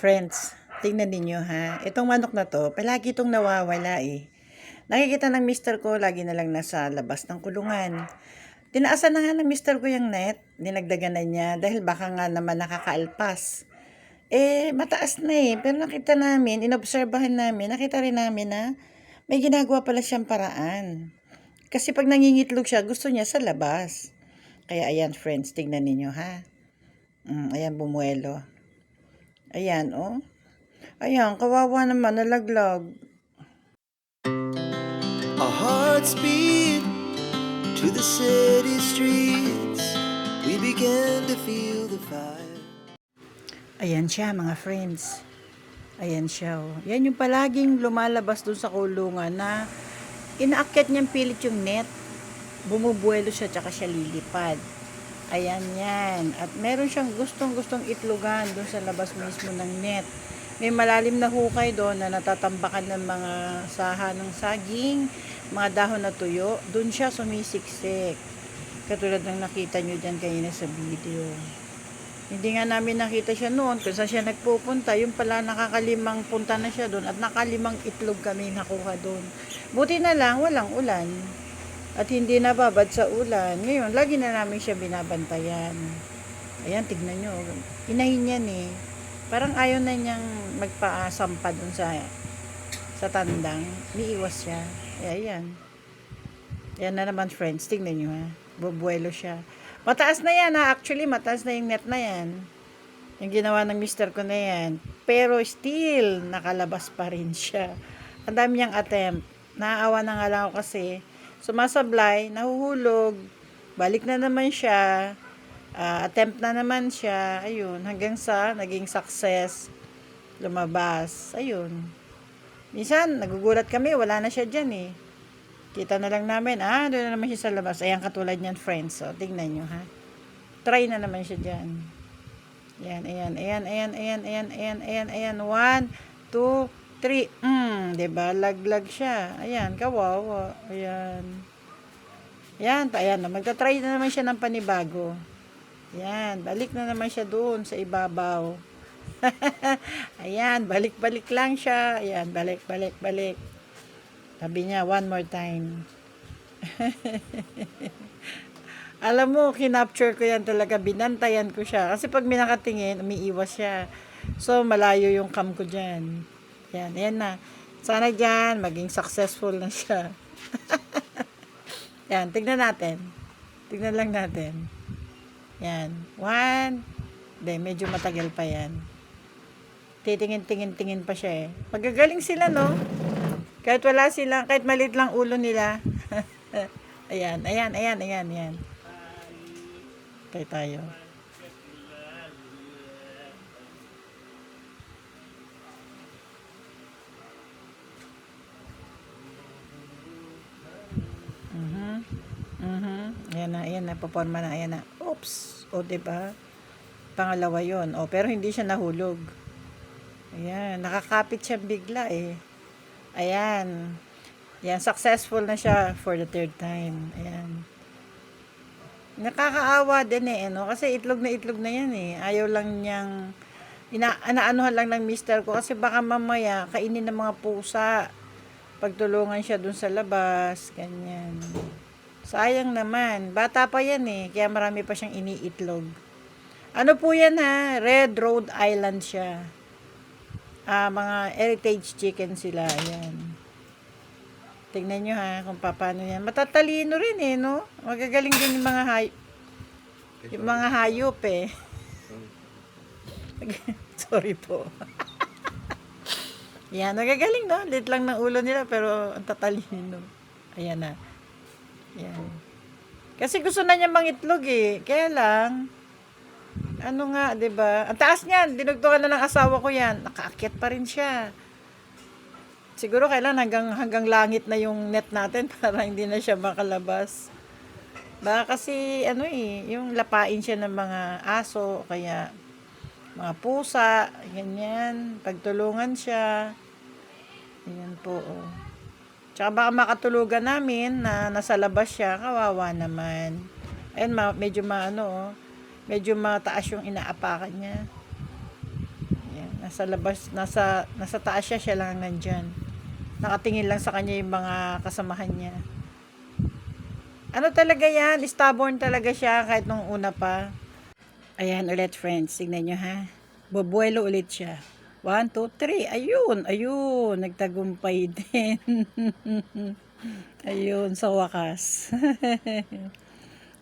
Friends, tingnan ninyo ha. Itong manok na to, palagi itong nawawala eh. Nakikita ng mister ko, lagi na lang nasa labas ng kulungan. Tinaasan na nga ng mister ko yung net, dinagdagan na niya dahil baka nga naman nakakaalpas. Mataas na eh, pero nakita namin, inobserbahan namin, nakita rin namin na may ginagawa pala siyang paraan. Kasi pag nangingitlog siya, gusto niya sa labas. Kaya ayan friends, tingnan ninyo ha. Ayan bumuelo. Ayan oh. Ayan, kawawa naman, nalaglag. Our hearts beat to the city streets. We began to feel the fire. Ayan siya mga friends. Ayan siya oh. Yan yung palaging lumalabas dun sa kulungan na inaakyat niyang pilit yung net. Bumubuelo siya tsaka siya lilipad. Ayan yan. At meron siyang gustong-gustong itlogan dun sa labas mismo ng net. May malalim na hukay doon na natatambakan ng mga saha ng saging, mga dahon na tuyo. Doon siya sumisiksik. Katulad ng nakita nyo dyan kanina sa video. Hindi nga namin nakita siya noon kung saan siya nagpupunta. Yung pala nakakalimang punta na siya doon at nakalimang itlog kami nakuha doon. Buti na lang walang ulan. At hindi nababad sa ulan. Ngayon, lagi na namin siya binabantayan. Ayan, tignan nyo. Inahin yan eh. Parang ayaw na niyang magpaasampa dun sa tandang. Umiiwas siya. Ayan. Ayan na naman friends. Tignan nyo ha. Bubuelo siya. Mataas na yan ha. Actually, mataas na yung net na yan. Yung ginawa ng mister ko na yan. Pero still, nakalabas pa rin siya. Ang dami niyang attempt. Naaawa na nga lang ako kasi sumasablay, nahuhulog, balik na naman siya, attempt na naman siya, ayun, hanggang sa naging success, lumabas, ayun. Minsan, nagugulat kami, wala na siya dyan eh. Kita na lang namin, doon na naman siya sa labas. Ayan, katulad niyan, friends. So, tingnan nyo, ha. Try na naman siya dyan. Ayan, ayan, ayan, ayan, ayan, ayan, ayan, ayan, ayan, 1, 2, 3, diba? Laglag siya. Ayan, kawawa. Ayan. Ayan, ayan. Magta-try na naman siya ng panibago. Ayan, balik na naman siya doon sa ibabaw. Ayan, balik-balik lang siya. Ayan, balik, balik, balik. Sabi niya, one more time. Alam mo, kinapture ko yan talaga. Binantayan ko siya. Kasi pag minakatingin, umiiwas siya. So, malayo yung cam ko dyan. Yan, ayan na. Sana dyan, maging successful na siya. Yan, tignan natin. Tignan lang natin. Yan. 1. Hindi, medyo matagal pa yan. Titingin-tingin-tingin pa siya eh. Magagaling sila, no? Kahit wala sila, kahit maliit lang ulo nila. Ayan, ayan, ayan, ayan, ayan. Tayo. Ayan na, paporma na, ayan na. Oops! O, diba? Pangalawa yon. O, pero hindi siya nahulog. Ayan, nakakapit siya bigla eh. Ayan. Ayan, successful na siya for the 3rd time. Ayan. Nakakaawa din eh, no? Kasi itlog na yan eh. Ayaw lang niyang, inaanuhan lang ng mister ko kasi baka mamaya kainin ng mga pusa. Pagtulungan siya dun sa labas, ganyan. Sayang naman. Bata pa yan eh. Kaya marami pa siyang iniitlog. Ano po yan ha? Red Rhode Island siya. Mga heritage chicken sila. Ayan. Tingnan nyo ha kung paano yan. Matatalino rin eh, no? Magagaling din yung mga hayop eh. Sorry po. Yan, nagagaling no? Lit lang ng ulo nila pero ang tatalino. Ayan na. Yan. Kasi gusto na niya mangitlog eh. Kaya lang, ano nga, 'di ba? Ang taas niyan, dinugtungan na ng asawa ko 'yan. Nakaakyat pa rin siya. Siguro kailan hanggang langit na yung net natin para hindi na siya makalabas. Baka kasi ano eh, yung lapain siya ng mga aso, kaya mga pusa, ganyan, pagtulungan siya. Ayan po, oh. Tsaka baka makatulugan namin na nasa labas siya, kawawa naman. Ayan, medyo medyo mataas yung inaapakan niya. Ayan, Nasa labas, nasa taas siya, siya lang ang nandyan. Nakatingin lang sa kanya yung mga kasamahan niya. Ano talaga yan? Stubborn talaga siya kahit nung una pa. Ayan ulit friends, tignan nyo ha. Bubuelo ulit siya. 1, 2, 3. Ayun. Nagtagumpay din. Ayun, sa wakas.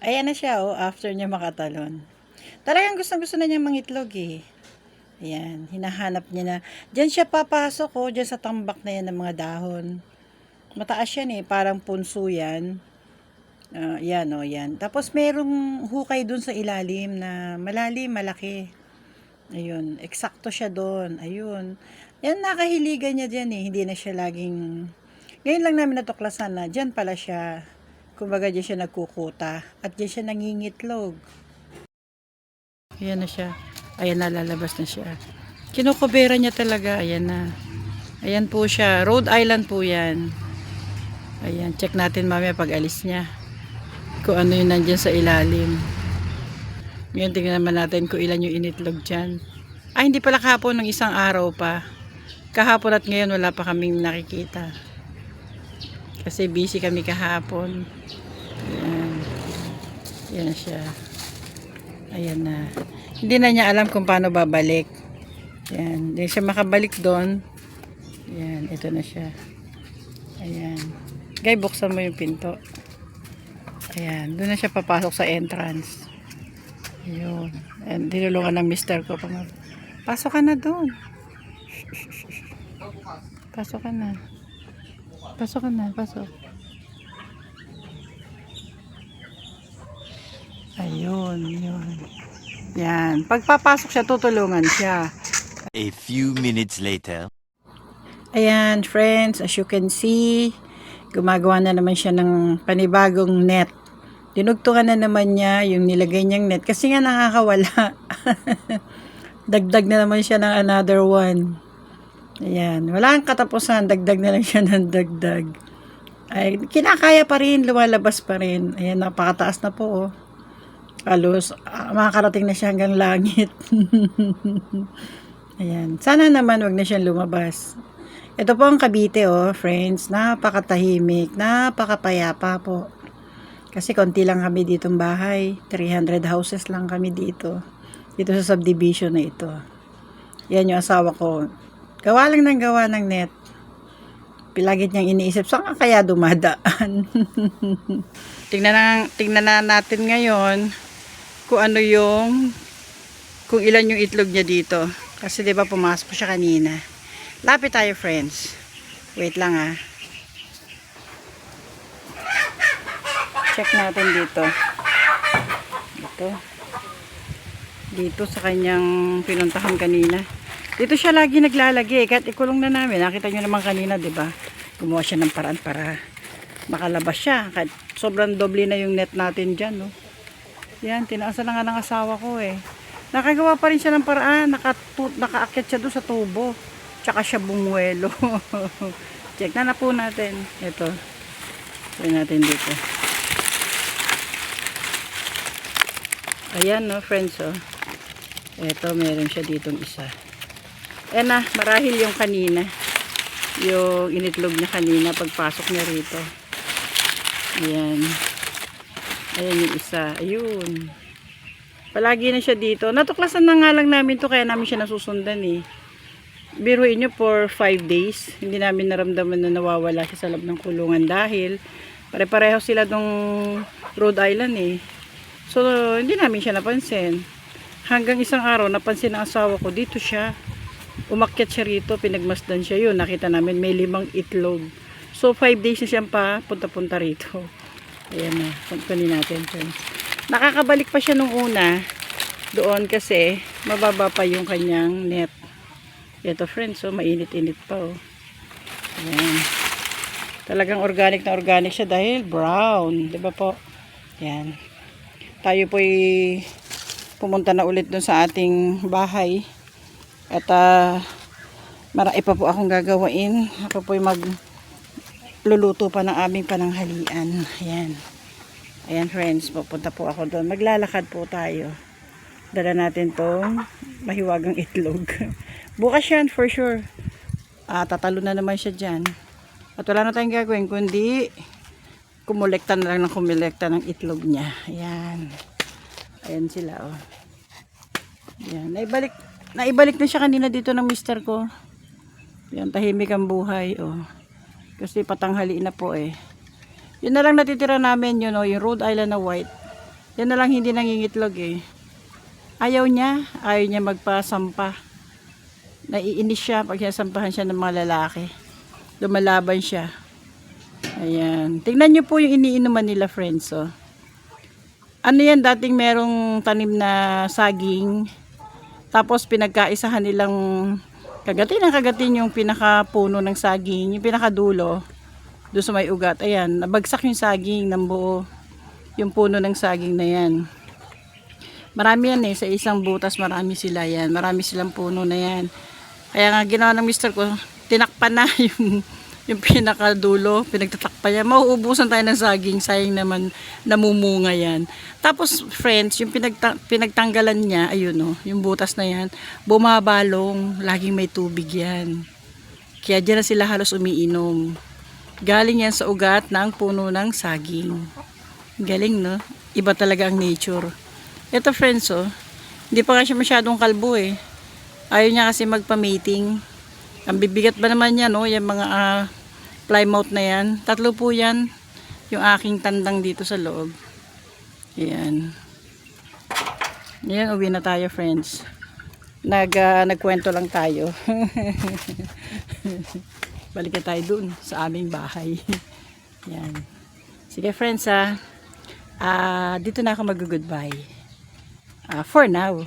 Ayan na siya after niya makatalon. Talagang gusto na niya mangitlog eh. Ayan, hinahanap niya na. Diyan siya papasok diyan sa tambak na yan ng mga dahon. Mataas yan eh, parang punso yan. Yan. Tapos merong hukay dun sa ilalim na malalim, malaki. Ayun, eksakto siya doon. Ayun. Yan, nakahiligan niya dyan eh. Hindi na siya laging... Ngayon lang namin natuklasan na dyan pala siya. Kumbaga dyan siya nagkukuta. At dyan siya nangingitlog. Ayan na siya. Ayan na, lalabas na siya. Kinukubera niya talaga. Ayan na. Ayan po siya. Rhode Island po yan. Ayan, check natin mamaya pag alis niya. Kung ano yung nandyan sa ilalim. Ngayon tingnan naman natin kung ilan yung initlog dyan. Hindi pala kahapon, ng isang araw pa. Kahapon at ngayon wala pa kaming nakikita. Kasi busy kami kahapon. Ayan. Ayan siya. Ayan na. Hindi na niya alam kung paano babalik. Ayan. Hindi siya makabalik doon. Ayan. Ito na siya. Ayan. Guy, buksan mo yung pinto. Ayan. Doon na siya papasok sa entrance. Ayun. And dinulungan ng mister ko. Pasok ka na doon. Pasok ka na. Pasok. Ayun. Yan. Pagpapasok siya, tutulungan siya. A few minutes later. Ayan, friends. As you can see, gumagawa na naman siya ng panibagong net. Dinugtungan na naman niya yung nilagay niyang net. Kasi nga nakakawala. Dagdag na naman siya ng another one. Ayan. Wala ang katapusan. Dagdag na lang siya ng dagdag. Ay, kinakaya pa rin. Lumalabas pa rin. Ayan, napakataas na po. Halos, makakarating na siya hanggang langit. Ayan. Sana naman wag na siyang lumabas. Ito po ang Cavite, friends. Napakatahimik. Napakapayapa po. Kasi konti lang kami ditong bahay. 300 houses lang kami dito. Dito sa subdivision na ito. Yan yung asawa ko. Gawa ng net. Pilagit niyang iniisip, saan ka kaya dumadaan? Tingnan na natin ngayon kung ano kung ilan yung itlog niya dito. Kasi diba pumasok siya kanina. Lapit tayo friends. Wait lang Check natin dito. Dito sa kanyang pinuntahan kanina. Dito siya lagi naglalagay. Kahit ikulong na namin. Nakita nyo naman kanina, diba? Gumawa siya ng paraan para makalabas siya. Kahit sobrang doble na yung net natin dyan, no? Yan, tinaasan na nga ng asawa ko, Nakagawa pa rin siya ng paraan. Nakaakyat siya doon sa tubo. Tsaka siya bumuelo. Check na po natin. Ito. Check natin dito. Ayan, no, friends, Ito, meron siya ditong isa. Ayan na, marahil yung kanina. Yung initlog niya kanina pagpasok niya rito. Ayan. Ayan yung isa. Ayun. Palagi na siya dito. Natuklasan na nga lang namin to kaya namin siya nasusundan Biruin nyo for 5 days. Hindi namin naramdaman na nawawala siya sa loob ng kulungan dahil pare-pareho sila dong Rhode Island So, hindi namin siya napansin. Hanggang isang araw, napansin ng asawa ko, dito siya. Umakyat siya rito, pinagmasdan siya. Yun, nakita namin, may 5 itlog. So, 5 days na siyang punta-punta rito. Ayan na, kunin natin. Nakakabalik pa siya nung una. Doon kasi, mababa pa yung kanyang net. Ito, friends, mainit-init pa, Ayan. Talagang organic na organic siya dahil brown. Diba po? Ayan. Tayo po'y pumunta na ulit dun sa ating bahay. At marami pa po akong gagawain. Ako po'y magluluto pa ng aming pananghalian. Ayan. Ayan friends, pupunta po ako doon. Maglalakad po tayo. Dala natin tong mahiwagang itlog. Bukas yan for sure. Tatalo na naman siya dyan. At wala na tayong gagawin kundi kumulekta na lang ng kumulekta ng itlog niya. Ayan. Ayan sila, oh. Ayan. Naibalik na siya kanina dito ng mister ko. Ayan, tahimik ang buhay, oh. Kasi patanghali na po eh. Yun na lang natitira namin yun, oh, yung Rhode Island na white. Yan na lang hindi nangingitlog eh. Ayaw niya magpasampa. Naiinis siya pag sinasampahan siya ng mga lalaki. Lumalaban siya. Ayan. Tingnan niyo po yung iniinuman nila, friends, oh. Ano yan, dating merong tanim na saging. Tapos pinagkaisahan nilang kagatin yung pinakapuno ng saging, yung pinakadulo doon sa may ugat. Ayan, nabagsak yung saging ng buo. Yung puno ng saging na yan. Marami yan eh, sa isang butas marami sila yan. Marami silang puno na yan. Kaya nga ginawa ng mister ko, tinakpan na yung pinakadulo, pinagtatakpan niya. Mauubusan tayo ng saging, sayang naman namumunga yan. Tapos friends, yung pinagtanggalan niya, ayun oh, yung butas na yan, bumabalong, laging may tubig yan. Kaya dyan na sila halos umiinom. Galing yan sa ugat ng puno ng saging. Galing, no? Iba talaga ang nature. Ito friends, oh, hindi pa nga siya masyadong kalbo eh. Ayaw niya kasi magpa-mating. Ang bibigat ba naman yan, no? Yung mga plymouth na yan. 3 po yan. Yung aking tandang dito sa loob. Ayan. Ayan, uwi na tayo friends. Nagkwento lang tayo. Balik na tayo dun sa aming bahay. Ayan. Sige friends dito na ako mag-goodbye. For now.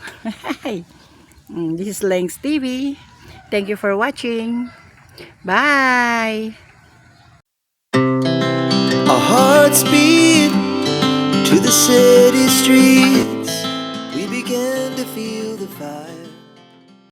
This is Lengs TV. Thank you for watching. Bye! Our hearts beat to the city streets. We began to feel the fire.